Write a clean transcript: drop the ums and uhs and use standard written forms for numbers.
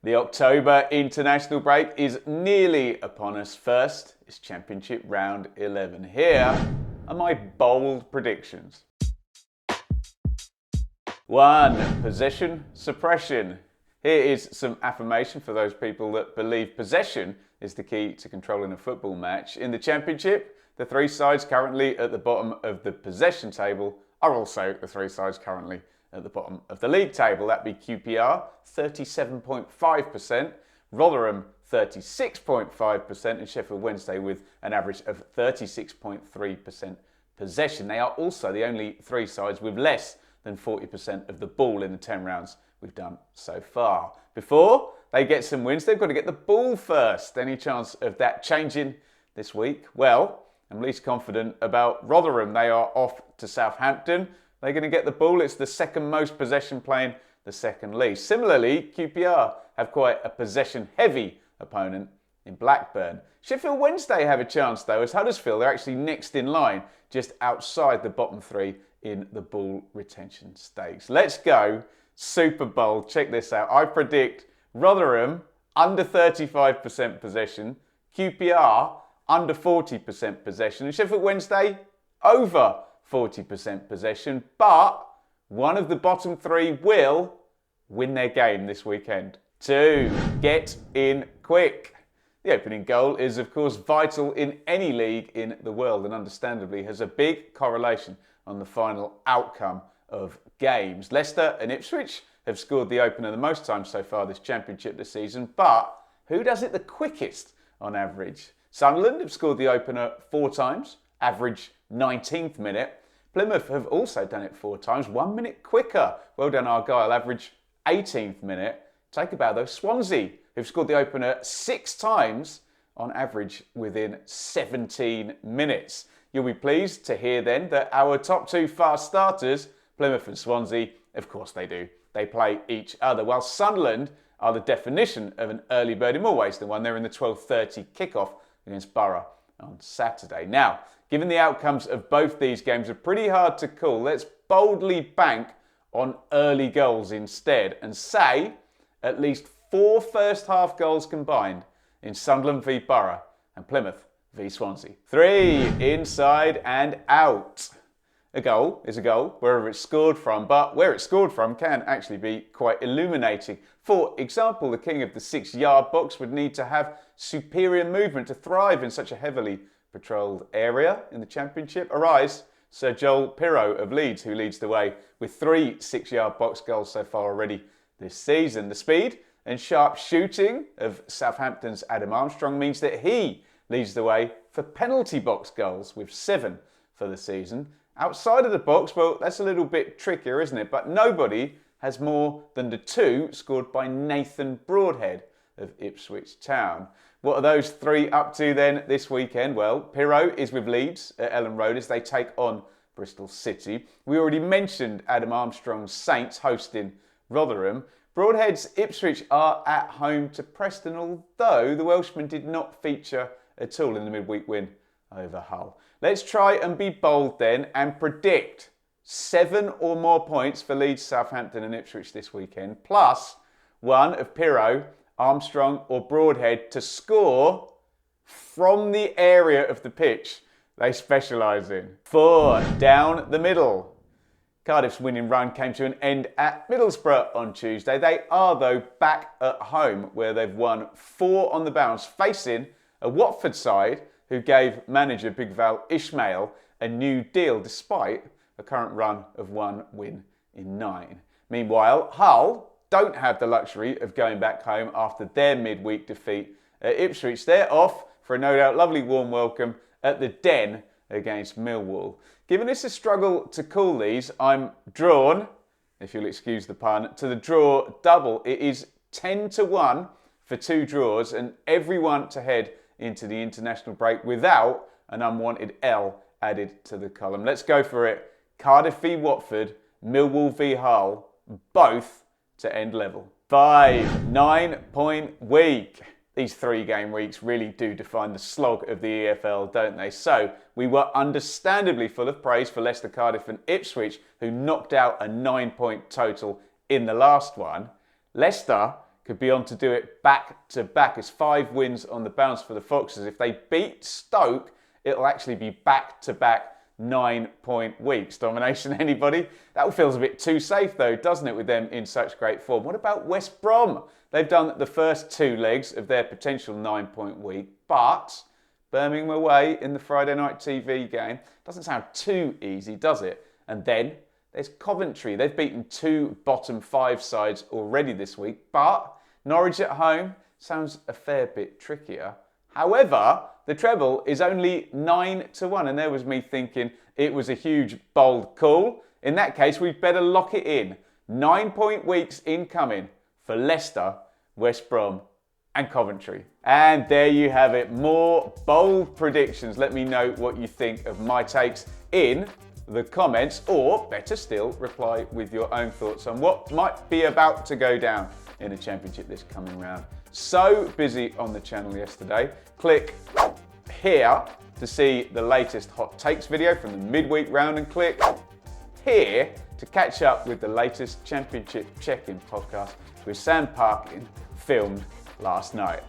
The October international break is nearly upon us. First is Championship Round 11. Here are my bold predictions. 1. Possession suppression. Here is some affirmation for those people that believe possession is the key to controlling a football match. In the Championship, the three sides currently at the bottom of the possession table are also the three sides currently at the bottom of the league table. That'd be QPR, 37.5%, Rotherham, 36.5%, and Sheffield Wednesday with an average of 36.3% possession. They are also the only three sides with less than 40% of the ball in the 10 rounds we've done so far. Before they get some wins, they've got to get the ball first. Any chance of that changing this week? Well, I'm least confident about Rotherham. They are off to Southampton. They're going to get the ball. It's the second most possession, playing the second least. Similarly, QPR have quite a possession-heavy opponent in Blackburn. Sheffield Wednesday have a chance, though, as Huddersfield are actually next in line, just outside the bottom three in the ball retention stakes. Let's go Super Bowl. Check this out. I predict Rotherham under 35% possession, QPR under 40% possession, and Sheffield Wednesday over 40% possession, but one of the bottom three will win their game this weekend. 2. Get in quick. The opening goal is, of course, vital in any league in the world and understandably has a big correlation on the final outcome of games. Leicester and Ipswich have scored the opener the most times so far this championship this season, but who does it the quickest on average? Sunderland have scored the opener 4 times, average 19th minute. Plymouth have also done it 4 times, 1 minute quicker. Well done, Argyle, average 18th minute. Take a bow though, Swansea, who've scored the opener 6 times, on average within 17 minutes. You'll be pleased to hear then that our top 2 fast starters, Plymouth and Swansea, of course they do. They play each other, while Sunderland are the definition of an early bird in more ways than one. They're in the 12:30 kickoff against Borough on Saturday. Now, given the outcomes of both these games are pretty hard to call, let's boldly bank on early goals instead and say at least 4 first half goals combined in Sunderland v Borough and Plymouth v Swansea. 3. Inside and out. A goal is a goal wherever it's scored from, but where it's scored from can actually be quite illuminating. For example, the king of the 6-yard box would need to have superior movement to thrive in such a heavily patrolled area in the Championship. Arise, Sir Joel Pirro of Leeds, who leads the way with 3 6-yard box goals so far already this season. The speed and sharp shooting of Southampton's Adam Armstrong means that he leads the way for penalty box goals with 7 for the season. Outside of the box, well, that's a little bit trickier, isn't it? But nobody has more than the 2 scored by Nathan Broadhead of Ipswich Town. What are those 3 up to then this weekend? Well, Pirro is with Leeds at Ellen Road as they take on Bristol City. We already mentioned Adam Armstrong's Saints hosting Rotherham. Broadhead's Ipswich are at home to Preston, although the Welshman did not feature at all in the midweek win over Hull. Let's try and be bold then and predict 7 or more points for Leeds, Southampton and Ipswich this weekend, plus 1 of Pirro, Armstrong or Broadhead to score from the area of the pitch they specialise in. 4. Down the middle. Cardiff's winning run came to an end at Middlesbrough on Tuesday. They are, though, back at home where they've won 4 on the bounce, facing a Watford side who gave manager Big Val Ismail a new deal despite a current run of 1 win in 9. Meanwhile, Hull don't have the luxury of going back home after their midweek defeat at Ipswich. They're off for a no doubt lovely warm welcome at the Den against Millwall. Given it's a struggle to call these, I'm drawn, if you'll excuse the pun, to the draw double. It is 10-1 for 2 draws and everyone to head into the international break without an unwanted L added to the column. Let's go for it. Cardiff v Watford, Millwall v Hull, both to end level. 5. 9-point week. These 3-game weeks really do define the slog of the EFL, don't they? So, we were understandably full of praise for Leicester, Cardiff and Ipswich, who knocked out a 9-point total in the last one. Leicester could be on to do it back-to-back. It's 5 wins on the bounce for the Foxes. If they beat Stoke, it'll actually be back-to-back 9-point weeks. Domination, anybody? That feels a bit too safe though, doesn't it, with them in such great form? What about West Brom? They've done the first 2 legs of their potential 9-point week, but Birmingham away in the Friday night TV game doesn't sound too easy, does it? And then there's Coventry. They've beaten 2 bottom 5 sides already this week, but Norwich at home sounds a fair bit trickier. However, the treble is only 9-1, and there was me thinking it was a huge, bold call. In that case, we'd better lock it in. 9-point weeks incoming for Leicester, West Brom, and Coventry. And there you have it. More bold predictions. Let me know what you think of my takes in the comments, or better still, reply with your own thoughts on what might be about to go down in the Championship this coming round. So busy on the channel yesterday. Click here to see the latest hot takes video from the midweek round, and click here to catch up with the latest Championship check-in podcast with Sam Parkin, filmed last night.